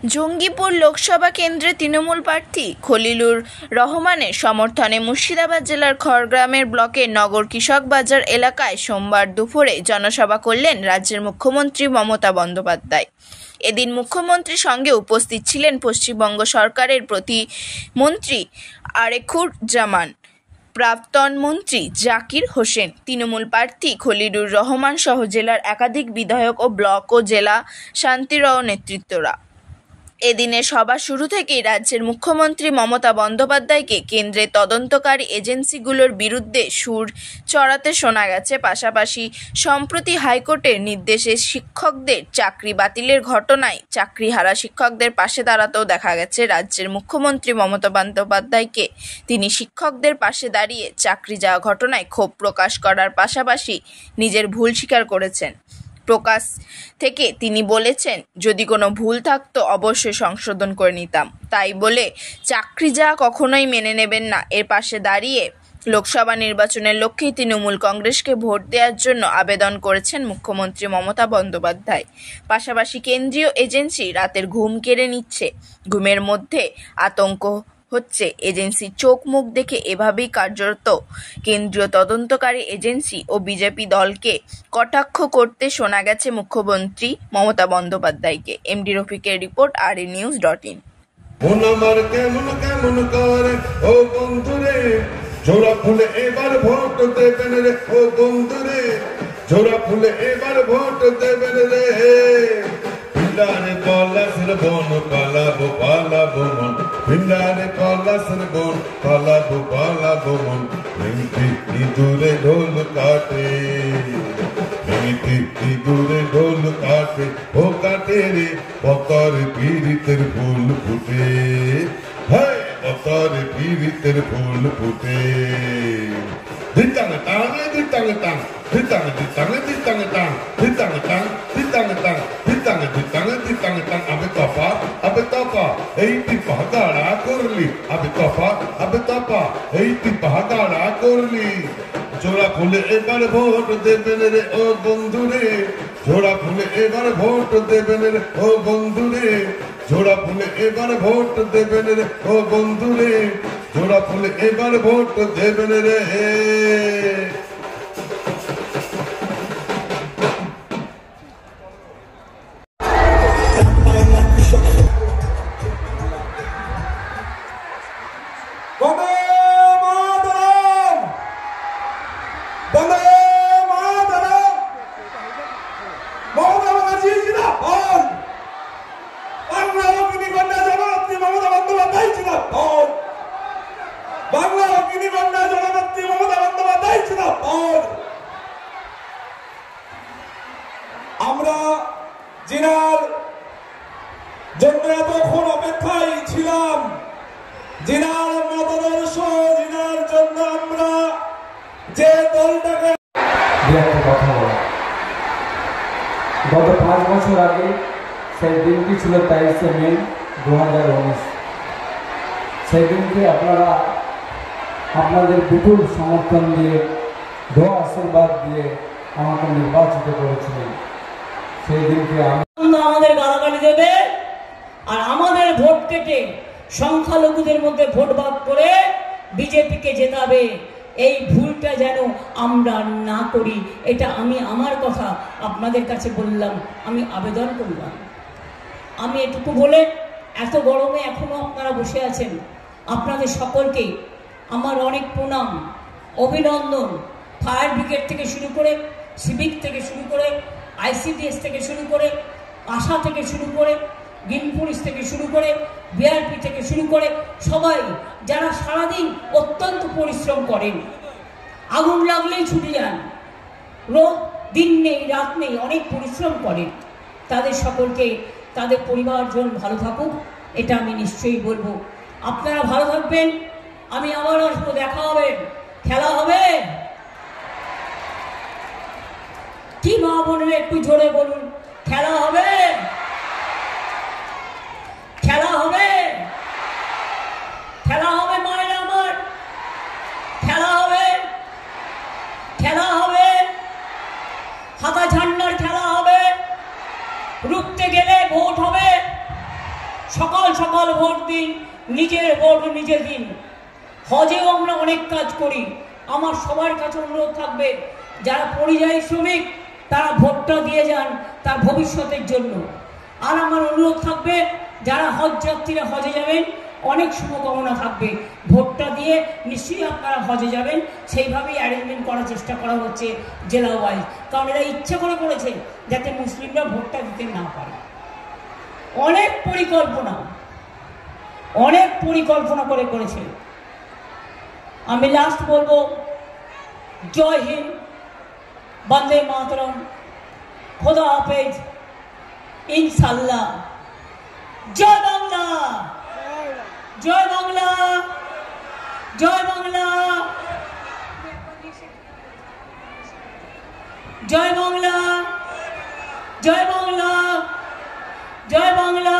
জঙ্গিপুর লোকসভা কেন্দ্রে তৃণমূল প্রার্থী খলিলুর রহমানের সমর্থনে মুর্শিদাবাদ জেলার খড়গ্রামের ব্লকের নগর কৃষক বাজার এলাকায় সোমবার দুপুরে জনসভা করলেন রাজ্যের মুখ্যমন্ত্রী মমতা বন্দ্যোপাধ্যায়। এদিন মুখ্যমন্ত্রীর সঙ্গে উপস্থিত ছিলেন পশ্চিমবঙ্গ সরকারের প্রতিমন্ত্রী আরেকুজ্জামান, প্রাক্তন মন্ত্রী জাকির হোসেন, তৃণমূল প্রার্থী খলিলুর রহমান সহ জেলার একাধিক বিধায়ক ও ব্লক ও জেলা শান্তিরও নেতৃত্বরা। এদিনের সভা শুরু থেকেই রাজ্যের মুখ্যমন্ত্রী মমতা বন্দ্যোপাধ্যায়কে কেন্দ্রের তদন্তকারী এজেন্সিগুলোর বিরুদ্ধে সুর চড়াতে শোনা গেছে। পাশাপাশি সম্প্রতি হাইকোর্টের নির্দেশে শিক্ষকদের চাকরি বাতিলের ঘটনায় চাকরিহারা শিক্ষকদের পাশে দাঁড়াতেও দেখা গেছে রাজ্যের মুখ্যমন্ত্রী মমতা বন্দ্যোপাধ্যায়কে। তিনি শিক্ষকদের পাশে দাঁড়িয়ে চাকরি যাওয়া ঘটনায় ক্ষোভ প্রকাশ করার পাশাপাশি নিজের ভুল স্বীকার করেছেন। প্রকাশ থেকে তিনি বলেছেন, যদি কোনো ভুল থাকতো অবশ্যই সংশোধন করে নিতাম, তাই বলে চাকরি যাওয়া কখনোই মেনে নেবেন না। এর পাশে দাঁড়িয়ে লোকসভা নির্বাচনের লক্ষ্যে তৃণমূল কংগ্রেসকে ভোট দেওয়ার জন্য আবেদন করেছেন মুখ্যমন্ত্রী মমতা বন্দ্যোপাধ্যায়। পাশাপাশি কেন্দ্রীয় এজেন্সি রাতের ঘুম কেড়ে নিচ্ছে, ঘুমের মধ্যে আতঙ্ক হচ্ছে এজেন্সির চোখ মুখ দেখে। এভাবেই কার্যত কেন্দ্রীয় তদন্তকারী এজেন্সি ও বিজেপি দলকে কটাক্ষ করতে শোনা গেছে মুখ্যমন্ত্রী মমতা বন্দ্যোপাধ্যায়কে। এমডি রফিকের রিপোর্ট, RNews.in। জোড়া ফুলে এবার ভোট দেবেন রে ও বন্ধুরে, জোড়া ফুলে এবার ভোট দেবেন রে। পিলারে পলাশের বন পালাবো পালাবো মন, পিলারে পলাশের বন পালাবো পালাবো মন। ভেঙতি ইঁদুরে ঢোল কাটে, ভেঙতি ইঁদুরে ঢোল কাটে, ও কাটে রে পতর পীড়িতের ফুল ফুটে, হ্যাঁ পতর পীড়িতের ফুল ফুটে। দিতাঙ্গে টাঙে দিতাঙ্গে টাং, দিতাঙ্গে দিতাঙ্গে দিতাঙ্গে টাং, দিতাঙ্গে টাং দিতাঙ্গে টাং, দিতাঙ্গে দিতাঙ্গে দিতাঙ্গে টাং। আবে তপা এই টিপা গাড়া করলি, আবে তপা এই টিপা গাড়া করলি। জোড়া ফুলে এবার ভোট দেবেন রে ও বন্ধুরে, জোড়া ফুলে এবার ভোট দেবেন রে ও বন্ধুরে, জোড়া ফুলে এবার ভোট দেবেন রে ও বন্ধুরে, জোড়া ফুলে এবার ভোট দেবেন রে। আমরা জিনার জন্য এতক্ষণ অপেক্ষায় ছিলাম, জিনার মতাদর্শ, জিনার জন্য আমরা যে দলটাকে কথা বলা। গত 5 বছর আগে সেই দিনটি ছিল 23শে মে 2019। সেই দিনকে আপনারা আপনাদের বিপুল সমর্থন দিয়ে, দোয়া আশীর্বাদ দিয়ে আমাকে নির্বাচিত করেছিলেন। সেই দিনকে আমাদের গালাগালি দেবে আর আমাদের ভোট কেটে সংখ্যালঘুদের মধ্যে ভোট ভাগ করে বিজেপিকে জেতাবে, এই ভুলটা যেন আমরা না করি। এটা আমি আমার কথা আপনাদের কাছে বললাম, আমি আবেদন করলাম। আমি এটুকু বলে, এত গরমে এখনো আপনারা বসে আছেন, আপনাদের সকলকে আমার অনেক প্রণাম, অভিনন্দন। ফায়ার ব্রিগেড থেকে শুরু করে, সিভিক থেকে শুরু করে, ICDS থেকে শুরু করে, আশা থেকে শুরু করে, গ্রিন পুলিশ থেকে শুরু করে, বিআরপি থেকে শুরু করে, সবাই যারা সারাদিন অত্যন্ত পরিশ্রম করেন, আগুন লাগলেই ছুটে যান, রোদ দিন নেই রাত নেই, অনেক পরিশ্রম করেন, তাদের সকলকে, তাদের পরিবারজন ভালো থাকুক, এটা আমি নিশ্চয়ই বলবো। আপনারা ভালো থাকবেন, আমি আবার আসবো, দেখা হবে, খেলা হবে। কি মা বোনেরা একটু জোরে বলুন, খেলা হবে, খেলা হবে, খেলা হবে মায়েরা আমার, খেলা হবে, খেলা হবে, হাতা ঝান্ডার খেলা হবে, রুখতে গেলে ভোট হবে, সকাল সকাল ভোট দিন, নিজের ভোট নিজে দিন। হজেও আমরা অনেক কাজ করি। আমার সবার কাছে অনুরোধ থাকবে, যারা পরিযায়ী শ্রমিক তারা ভোটটা দিয়ে যান তার ভবিষ্যতের জন্য। আর আমার অনুরোধ থাকবে, যারা হজ যাত্রীরা হজে যাবেন অনেক শুভকামনা থাকবে, ভোটটা দিয়ে নিশ্চয়ই আপনারা হজে যাবেন। সেইভাবেই অ্যারেঞ্জমেন্ট করার চেষ্টা করা হচ্ছে জেলা ওয়াইজ, কারণ এরা ইচ্ছা করে করেছে যাতে মুসলিমরা ভোটটা দিতে না পারে। অনেক পরিকল্পনা করে করেছে। আমি লাস্ট বলবো, জয় হিন্দ, বন্দে মাতরম, খোদা হাফেজ, ইনশাল্লাহ। জয় বাংলা, জয় বাংলা, জয় বাংলা, জয় বাংলা, জয় বাংলা, জয় বাংলা।